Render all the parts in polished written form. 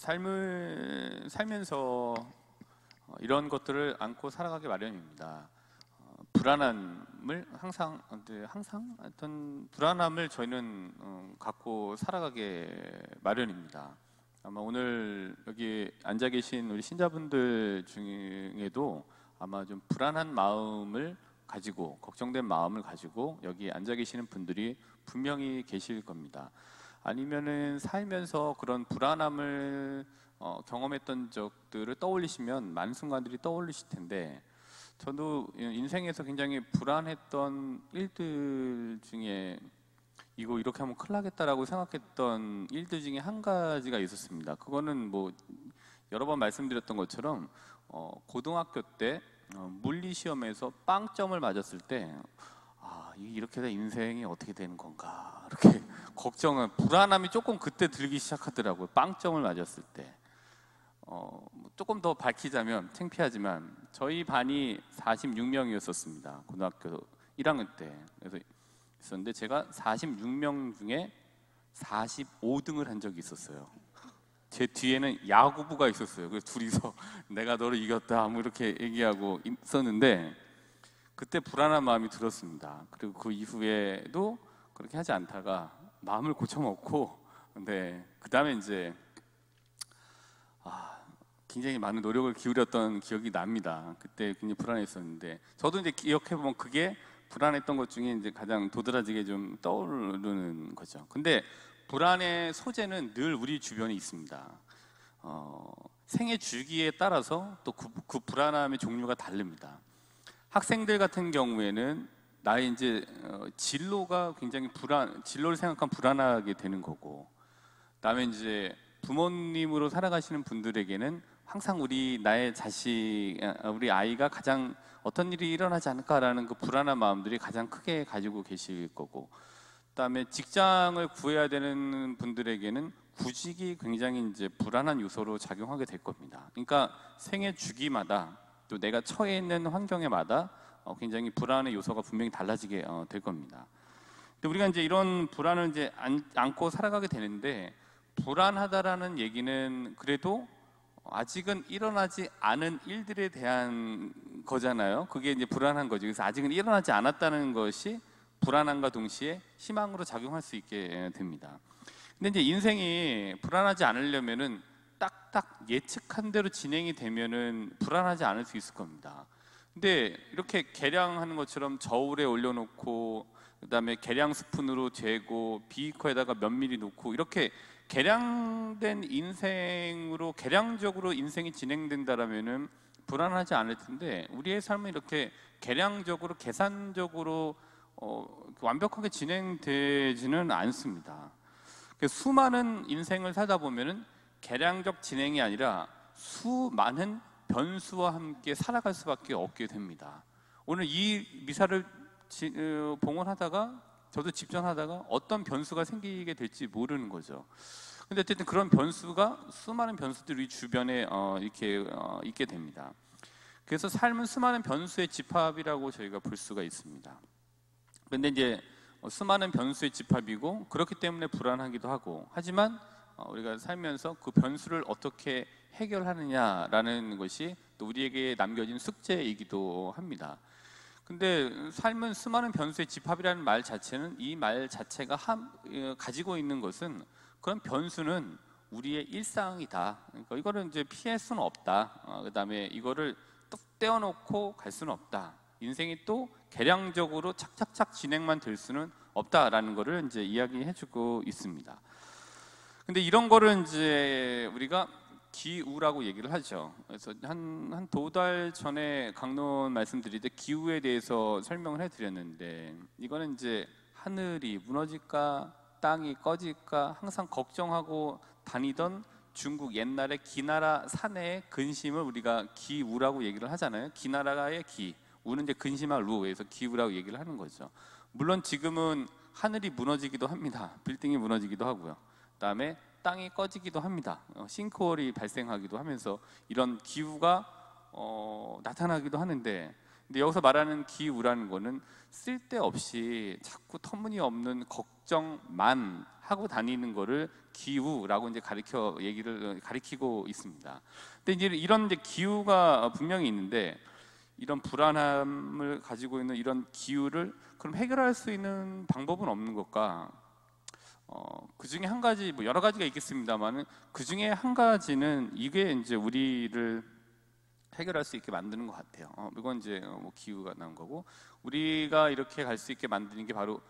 삶을 살면서 이런 것들을 안고 살아가기 마련입니다. 불안함을 항상 어떤 불안함을 저희는 갖고 살아가게 마련입니다. 아마 오늘 여기 앉아 계신 우리 신자분들 중에도 아마 좀 불안한 마음을 가지고 걱정된 마음을 가지고 여기 앉아 계시는 분들이 분명히 계실 겁니다. 아니면은 살면서 그런 불안함을 경험했던 적들을 떠올리시면 많은 순간들이 떠올리실 텐데, 저도 인생에서 굉장히 불안했던 일들 중에 이거 이렇게 하면 큰일 나겠다라고 생각했던 일들 중에 한 가지가 있었습니다. 그거는 뭐 여러 번 말씀드렸던 것처럼 고등학교 때 물리 시험에서 빵점을 맞았을 때 이렇게 된 인생이 어떻게 되는 건가 이렇게 불안함이 조금 그때 들기 시작하더라고요. 빵점을 맞았을 때. 조금 더 밝히자면 창피하지만 저희 반이 46명이었었습니다. 고등학교 1학년 때. 그래서 있었는데 제가 46명 중에 45등을 한 적이 있었어요. 제 뒤에는 야구부가 있었어요. 그래서 둘이서 내가 너를 이겼다 뭐 이렇게 얘기하고 있었는데, 그때 불안한 마음이 들었습니다. 그리고 그 이후에도 그렇게 하지 않다가 마음을 고쳐먹고, 근데 그 다음에 이제 굉장히 많은 노력을 기울였던 기억이 납니다. 그때 굉장히 불안했었는데, 저도 이제 기억해보면 그게 불안했던 것 중에 이제 가장 도드라지게 좀 떠오르는 거죠. 근데 불안의 소재는 늘 우리 주변에 있습니다. 생애 주기에 따라서 또 그 불안함의 종류가 다릅니다. 학생들 같은 경우에는 나의 이제 진로가 굉장히 진로를 생각하면 불안하게 되는 거고, 그다음에 이제 부모님으로 살아가시는 분들에게는 항상 우리 아이가 가장 어떤 일이 일어나지 않을까라는 그 불안한 마음들이 가장 크게 가지고 계실 거고, 그다음에 직장을 구해야 되는 분들에게는 구직이 굉장히 이제 불안한 요소로 작용하게 될 겁니다. 그러니까 생애 주기마다 또 내가 처해 있는 환경에마다 굉장히 불안의 요소가 분명히 달라지게 될 겁니다. 근데 우리가 이제 이런 불안을 이제 안고 살아가게 되는데, 불안하다라는 얘기는 그래도 아직은 일어나지 않은 일들에 대한 거잖아요. 그게 이제 불안한 거죠. 그래서 아직은 일어나지 않았다는 것이 불안함과 동시에 희망으로 작용할 수 있게 됩니다. 근데 이제 인생이 불안하지 않으려면은 딱딱 예측한 대로 진행이 되면은 불안하지 않을 수 있을 겁니다. 근데 이렇게 계량하는 것처럼 저울에 올려놓고, 그다음에 계량 스푼으로 재고 비커에다가 몇 미리 놓고 이렇게 계량된 인생으로 계량적으로 인생이 진행된다라면은 불안하지 않을 텐데, 우리의 삶은 이렇게 계량적으로 계산적으로 완벽하게 진행되지는 않습니다. 수많은 인생을 살다 보면은 계량적 진행이 아니라 수많은 변수와 함께 살아갈 수밖에 없게 됩니다. 오늘 이 미사를 봉헌하다가 저도 집전하다가 어떤 변수가 생기게 될지 모르는 거죠. 근데 어쨌든 그런 변수가 수많은 변수들이 주변에 이렇게 있게 됩니다. 그래서 삶은 수많은 변수의 집합이라고 저희가 볼 수가 있습니다. 근데 이제 수많은 변수의 집합이고 그렇기 때문에 불안하기도 하고, 하지만 우리가 살면서 그 변수를 어떻게 해결하느냐라는 것이 또 우리에게 남겨진 숙제이기도 합니다. 근데 삶은 수많은 변수의 집합이라는 말 자체는, 이 말 자체가 가지고 있는 것은, 그런 변수는 우리의 일상이다. 그러니까 이거를 이제 피할 수는 없다. 그다음에 이거를 뚝 떼어놓고 갈 수는 없다. 인생이 또 계량적으로 착착착 진행만 될 수는 없다라는 거를 이제 이야기해주고 있습니다. 근데 이런 거를 이제 우리가 기우라고 얘기를 하죠. 그래서 한 두 달 전에 강론 말씀드릴 때 기우에 대해서 설명을 해드렸는데, 이거는 이제 하늘이 무너질까 땅이 꺼질까 항상 걱정하고 다니던 중국 옛날의 기나라 사내의 근심을 우리가 기우라고 얘기를 하잖아요. 기나라의 기, 우는 이제 근심할 루에서 기우라고 얘기를 하는 거죠. 물론 지금은 하늘이 무너지기도 합니다. 빌딩이 무너지기도 하고요. 그다음에 땅이 꺼지기도 합니다. 싱크홀이 발생하기도 하면서 이런 기후가 나타나기도 하는데, 근데 여기서 말하는 기후라는 거는 쓸데없이 자꾸 터무니없는 걱정만 하고 다니는 거를 기우라고 이제 가리키고 있습니다. 근데 이제 이런 이제 기우가 분명히 있는데, 이런 불안함을 가지고 있는 이런 기우를 그럼 해결할 수 있는 방법은 없는 걸까? 그 중에 한 가지, 뭐 여러 가지가 있겠습니다만은 그 중에 한 가지는 이게 이제 우리를 해결할 수 있게 만드는 것 같아요. 이건 이제 뭐 기우가 나온 거고, 우리가 이렇게 갈 수 있게 만드는 게 바로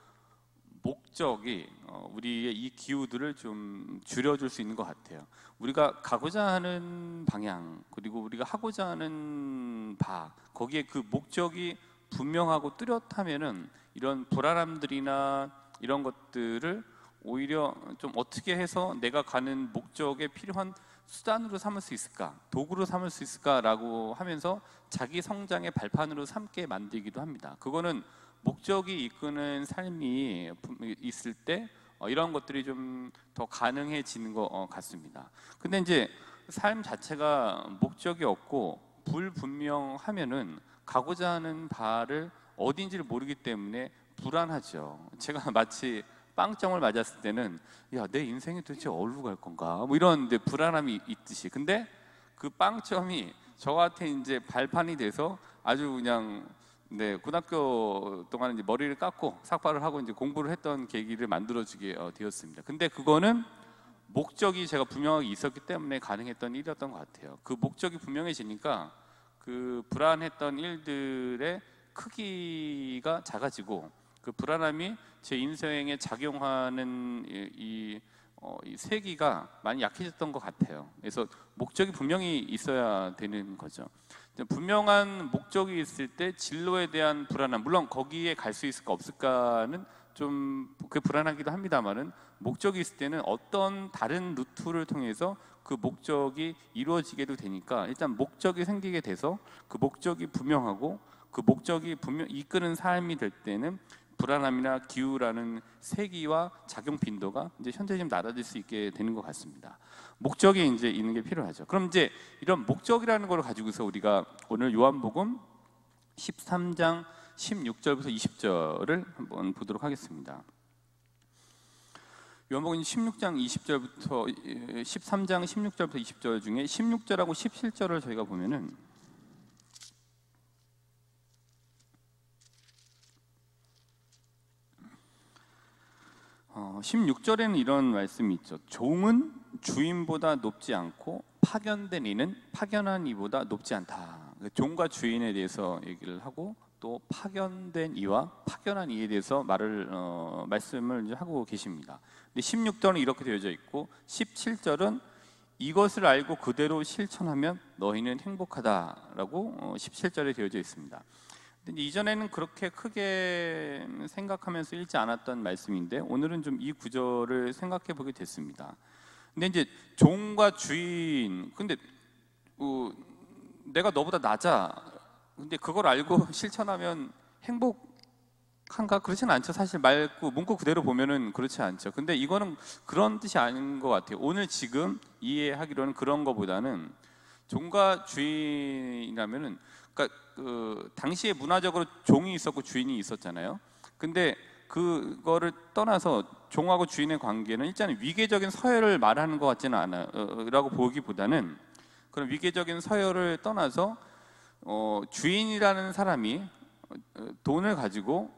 목적이 우리의 이 기우들을 좀 줄여줄 수 있는 것 같아요. 우리가 가고자 하는 방향, 그리고 우리가 하고자 하는 바, 거기에 그 목적이 분명하고 뚜렷하면은 이런 불안함들이나 이런 것들을 오히려 좀 어떻게 해서 내가 가는 목적에 필요한 수단으로 삼을 수 있을까, 도구로 삼을 수 있을까라고 하면서 자기 성장의 발판으로 삼게 만들기도 합니다. 그거는 목적이 이끄는 삶이 있을 때 이런 것들이 좀 더 가능해지는 것 같습니다. 근데 이제 삶 자체가 목적이 없고 불분명하면은 가고자 하는 바를 어딘지를 모르기 때문에 불안하죠. 제가 마치 빵점을 맞았을 때는 야, 내 인생이 도대체 어디로 갈 건가? 뭐 이런 이제 불안함이 있듯이, 근데 그 빵점이 저한테 이제 발판이 돼서 아주 그냥 고등학교 동안 이제 머리를 깎고 삭발을 하고 이제 공부를 했던 계기를 만들어주게 되었습니다. 근데 그거는 목적이 제가 분명하게 있었기 때문에 가능했던 일이었던 것 같아요. 그 목적이 분명해지니까 그 불안했던 일들의 크기가 작아지고 그 불안함이 제 인생에 작용하는 이 세기가 많이 약해졌던 것 같아요. 그래서 목적이 분명히 있어야 되는 거죠. 분명한 목적이 있을 때 진로에 대한 불안함, 물론 거기에 갈 수 있을까 없을까는 좀 그 불안하기도 합니다만은, 목적이 있을 때는 어떤 다른 루트를 통해서 그 목적이 이루어지게도 되니까 일단 목적이 생기게 돼서 그 목적이 분명하고 그 목적이 분명 이끄는 삶이 될 때는 불안함이나 기우라는 세기와 작용 빈도가 이제 현재 좀 낮아질 수 있게 되는 것 같습니다. 목적이 이제 있는 게 필요하죠. 그럼 이제 이런 목적이라는 걸 가지고서 우리가 오늘 요한복음 13장 16절부터 20절을 한번 보도록 하겠습니다. 요한복음 16장 20절부터 13장 16절부터 20절 중에 16절하고 17절을 저희가 보면은 16절에는 이런 말씀이 있죠. 종은 주인보다 높지 않고 파견된 이는 파견한 이보다 높지 않다. 종과 주인에 대해서 얘기를 하고 또 파견된 이와 파견한 이에 대해서 말씀을 이제 하고 계십니다. 근데 16절은 이렇게 되어져 있고 17절은 이것을 알고 그대로 실천하면 너희는 행복하다라고 17절에 되어져 있습니다. 근데 이전에는 그렇게 크게 생각하면서 읽지 않았던 말씀인데 오늘은 좀 이 구절을 생각해 보게 됐습니다. 근데 이제 종과 주인, 근데 내가 너보다 낮아. 근데 그걸 알고 실천하면 행복한가? 그렇지는 않죠. 사실 문구 그대로 보면은 그렇지 않죠. 근데 이거는 그런 뜻이 아닌 것 같아요. 오늘 지금 이해하기로는 그런 것보다는 종과 주인이라면은, 그러니까 당시에 문화적으로 종이 있었고 주인이 있었잖아요. 근데 그거를 떠나서 종하고 주인의 관계는 일단 위계적인 서열을 말하는 것 같지는 않아라고 보기보다는, 그런 위계적인 서열을 떠나서 주인이라는 사람이 돈을 가지고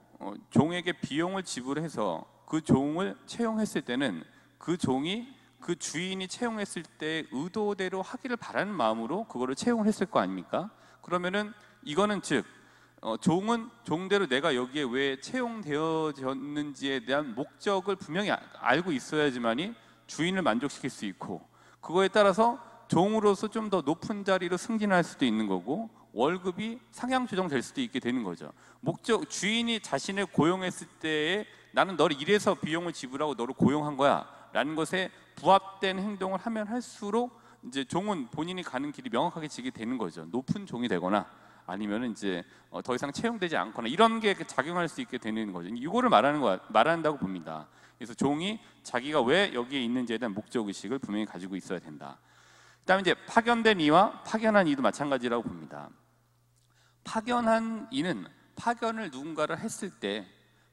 종에게 비용을 지불해서 그 종을 채용했을 때는 그 종이 그 주인이 채용했을 때 의도대로 하기를 바라는 마음으로 그거를 채용을 했을 거 아닙니까? 그러면은 이거는 즉 종은 종대로 내가 여기에 왜 채용되어졌는지에 대한 목적을 분명히 알고 있어야지만이 주인을 만족시킬 수 있고, 그거에 따라서 종으로서 좀 더 높은 자리로 승진할 수도 있는 거고 월급이 상향 조정될 수도 있게 되는 거죠. 주인이 자신을 고용했을 때에 나는 너를 이래서 비용을 지불하고 너를 고용한 거야 라는 것에 부합된 행동을 하면 할수록 이제 종은 본인이 가는 길이 명확하게 지게 되는 거죠. 높은 종이 되거나 아니면 이제 더 이상 채용되지 않거나 이런 게 작용할 수 있게 되는 거죠. 이거를 말한다고 봅니다. 그래서 종이 자기가 왜 여기에 있는지에 대한 목적의식을 분명히 가지고 있어야 된다. 그다음에 이제 파견된 이와 파견한 이도 마찬가지라고 봅니다. 파견한 이는 파견을 누군가를 했을 때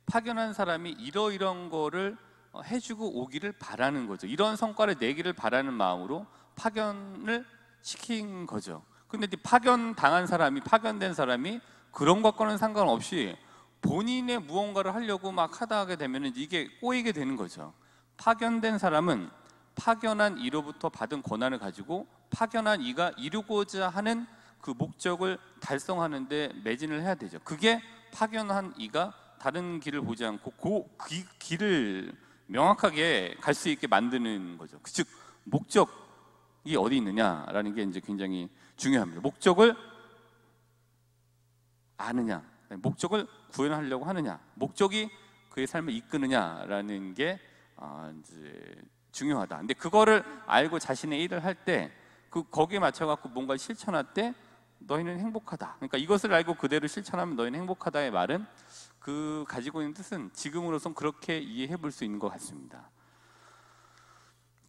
파견한 사람이 이러이러한 거를 해주고 오기를 바라는 거죠. 이런 성과를 내기를 바라는 마음으로 파견을 시킨 거죠. 근데 이제 파견된 사람이 그런 것과는 상관없이 본인의 무언가를 하려고 막 하게 되면 이게 꼬이게 되는 거죠. 파견된 사람은 파견한 이로부터 받은 권한을 가지고 파견한 이가 이루고자 하는 그 목적을 달성하는데 매진을 해야 되죠. 그게 파견한 이가 다른 길을 보지 않고 그 길을 명확하게 갈 수 있게 만드는 거죠. 즉 목적이 어디 있느냐라는 게 이제 굉장히 중요합니다. 목적을 아느냐, 목적을 구현하려고 하느냐, 목적이 그의 삶을 이끄느냐라는 게 이제 중요하다. 근데 그거를 알고 자신의 일을 할 때 거기에 맞춰 갖고 뭔가 실천할 때 너희는 행복하다. 그러니까 이것을 알고 그대로 실천하면 너희는 행복하다의 말은 그 가지고 있는 뜻은 지금으로선 그렇게 이해해 볼 수 있는 것 같습니다.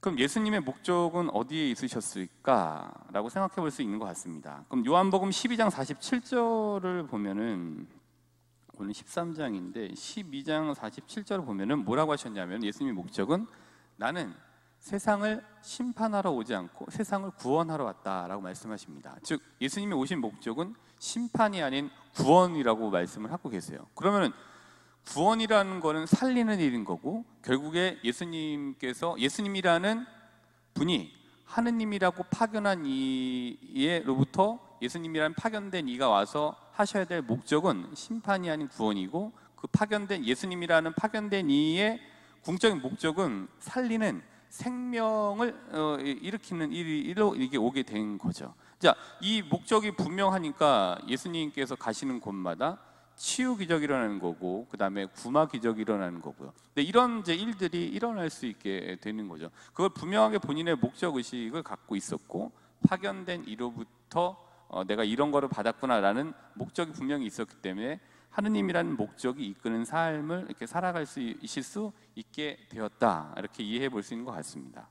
그럼 예수님의 목적은 어디에 있으셨을까라고 생각해 볼 수 있는 것 같습니다. 그럼 요한복음 12장 47절을 보면은, 오늘 13장인데 12장 47절을 보면은 뭐라고 하셨냐면, 예수님의 목적은 나는 세상을 심판하러 오지 않고 세상을 구원하러 왔다라고 말씀하십니다. 즉 예수님이 오신 목적은 심판이 아닌 구원이라고 말씀을 하고 계세요. 그러면 구원이라는 거는 살리는 일인 거고, 결국에 예수님이라는 분이 하느님이라고 파견한 이로부터 예수님이라는 파견된 이가 와서 하셔야 될 목적은 심판이 아닌 구원이고, 그 예수님이라는 파견된 이의 궁적인 목적은 살리는 생명을 일으키는 일로 이게 오게 된 거죠. 자, 이 목적이 분명하니까 예수님께서 가시는 곳마다 치유 기적이 일어나는 거고, 그 다음에 구마 기적이 일어나는 거고요. 근데 이런 이제 일들이 일어날 수 있게 되는 거죠. 그걸 분명하게 본인의 목적 의식을 갖고 있었고, 파견된 이로부터 내가 이런 거를 받았구나라는 목적이 분명히 있었기 때문에 하느님이라는 목적이 이끄는 삶을 이렇게 살아갈 수 있게 되었다, 이렇게 이해해 볼 수 있는 것 같습니다.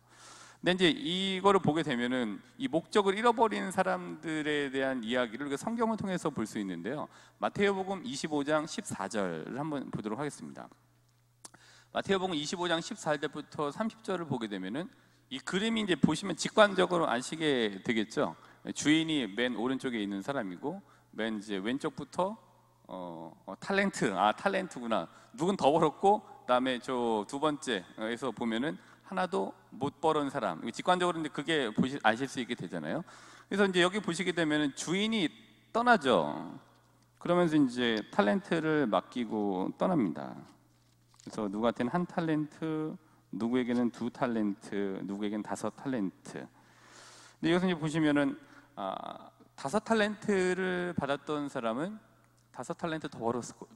근데 이제 이거를 보게 되면은 이 목적을 잃어버린 사람들에 대한 이야기를 성경을 통해서 볼 수 있는데요. 마태복음 25장 14절을 한번 보도록 하겠습니다. 마태복음 25장 14절부터 30절을 보게 되면은 이 그림이 이제 보시면 직관적으로 아시게 되겠죠. 주인이 맨 오른쪽에 있는 사람이고, 맨 이제 왼쪽부터 탤런트구나. 누군 더 벌었고, 그다음에 저 두 번째에서 보면은 하나도 못 벌은 사람. 직관적으로 이제 그게 아실 수 있게 되잖아요. 그래서 이제 여기 보시게 되면은 주인이 떠나죠. 그러면서 이제 탤런트를 맡기고 떠납니다. 그래서 누구한테는 1탤런트, 누구에게는 2탤런트, 누구에게는 5탤런트. 근데 여기서 이제 보시면은 5탤런트를 받았던 사람은 5탤런트 더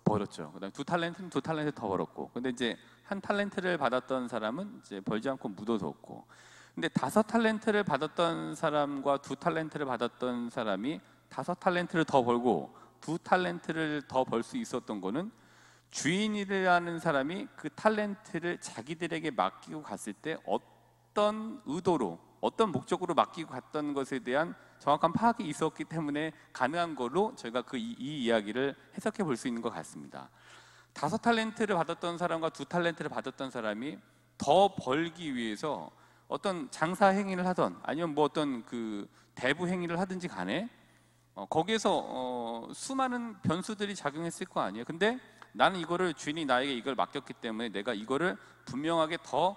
벌었죠. 그다음 2탤런트는 2탤런트 더 벌었고, 근데 이제 1탤런트를 받았던 사람은 이제 벌지 않고 묻어뒀고, 근데 5탤런트를 받았던 사람과 2탤런트를 받았던 사람이 5탤런트를 더 벌고 2탤런트를 더 벌 수 있었던 거는, 주인이라는 사람이 그 탤런트를 자기들에게 맡기고 갔을 때 어떤 의도로, 어떤 목적으로 맡기고 갔던 것에 대한 정확한 파악이 있었기 때문에 가능한 걸로 저희가 이 이야기를 해석해 볼 수 있는 것 같습니다. 5탤런트를 받았던 사람과 2탤런트를 받았던 사람이 더 벌기 위해서 어떤 장사 행위를 하던, 아니면 뭐 어떤 그 대부 행위를 하든지 간에 거기에서 수많은 변수들이 작용했을 거 아니에요. 근데 나는 이거를, 주인이 나에게 이걸 맡겼기 때문에 내가 이거를 분명하게 더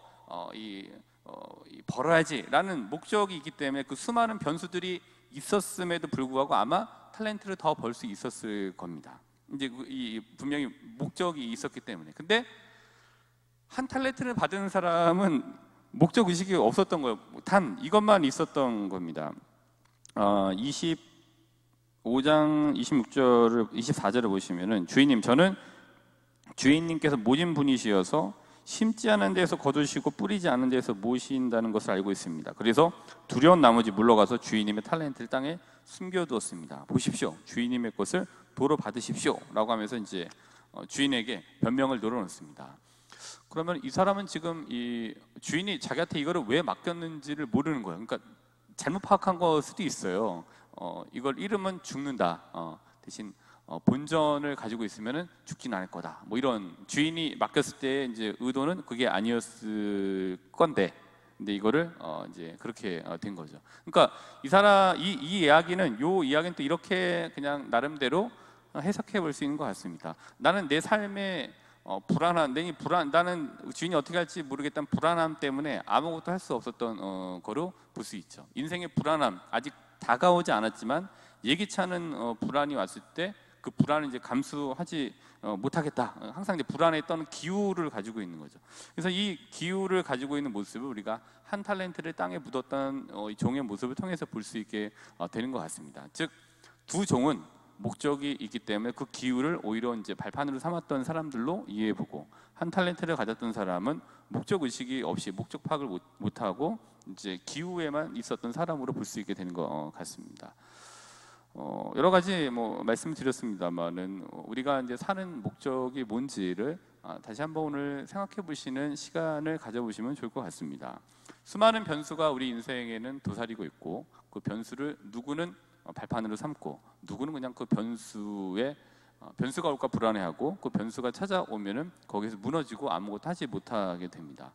벌어야지라는 목적이 있기 때문에 그 수많은 변수들이 있었음에도 불구하고 아마 탤런트를 더 벌 수 있었을 겁니다. 이제 분명히 목적이 있었기 때문에. 근데 1탤런트를 받은 사람은 목적 의식이 없었던 거예요. 단 이것만 있었던 겁니다. 25장 24절을 보시면은, 주인님, 저는 주인님께서 모진 분이시어서 심지 않은 데서 거두시고 뿌리지 않은 데서 모신다는 것을 알고 있습니다. 그래서 두려운 나머지 물러가서 주인님의 탤런트를 땅에 숨겨두었습니다. 보십시오, 주인님의 것을 도로 받으십시오 라고 하면서 이제 주인에게 변명을 늘어놓습니다. 그러면 이 사람은 지금 이 주인이 자기한테 이거를 왜 맡겼는지를 모르는 거예요. 그러니까 잘못 파악한 걸 수도 있어요. 이걸 잃으면 죽는다, 대신 본전을 가지고 있으면은 죽지는 않을 거다. 뭐 이런 주인이 맡겼을 때 이제 의도는 그게 아니었을 건데, 근데 이거를 이제 그렇게 된 거죠. 그러니까 이 이야기는 요 이야기는 또 이렇게 그냥 나름대로 해석해 볼 수 있는 것 같습니다. 나는 내 삶에 나는 주인이 어떻게 할지 모르겠다는 불안함 때문에 아무것도 할 수 없었던 거로 볼 수 있죠. 인생의 불안함, 아직 다가오지 않았지만 예기치 않은 불안이 왔을 때 그 불안을 이제 감수하지 못하겠다. 항상 이제 불안에 떠는 기우를 가지고 있는 거죠. 그래서 이 기우를 가지고 있는 모습을 우리가 한 탈렌트를 땅에 묻었던 이 종의 모습을 통해서 볼 수 있게 되는 것 같습니다. 즉, 두 종은 목적이 있기 때문에 그 기우를 오히려 이제 발판으로 삼았던 사람들로 이해해보고, 한 탈렌트를 가졌던 사람은 목적 의식이 없이 목적 파악을 못하고 이제 기우에만 있었던 사람으로 볼 수 있게 되는 것 같습니다. 여러 가지 뭐 말씀드렸습니다만은 우리가 이제 사는 목적이 뭔지를 다시 한번 오늘 생각해 보시는 시간을 가져보시면 좋을 것 같습니다. 수많은 변수가 우리 인생에는 도사리고 있고, 그 변수를 누구는 발판으로 삼고 누구는 그냥 그 변수가 올까 불안해하고, 그 변수가 찾아오면은 거기서 무너지고 아무것도 하지 못하게 됩니다.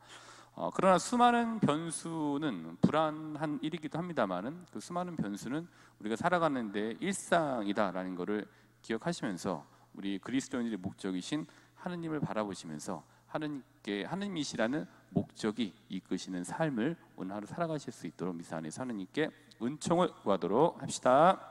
그러나 수많은 변수는 불안한 일이기도 합니다만은, 그 수많은 변수는 우리가 살아가는데 일상이다라는 것을 기억하시면서 우리 그리스도인들의 목적이신 하느님을 바라보시면서 하느님이시라는 목적이 이끄시는 삶을 오늘 하루 살아가실 수 있도록 미사 안에서 하느님께 은총을 구하도록 합시다.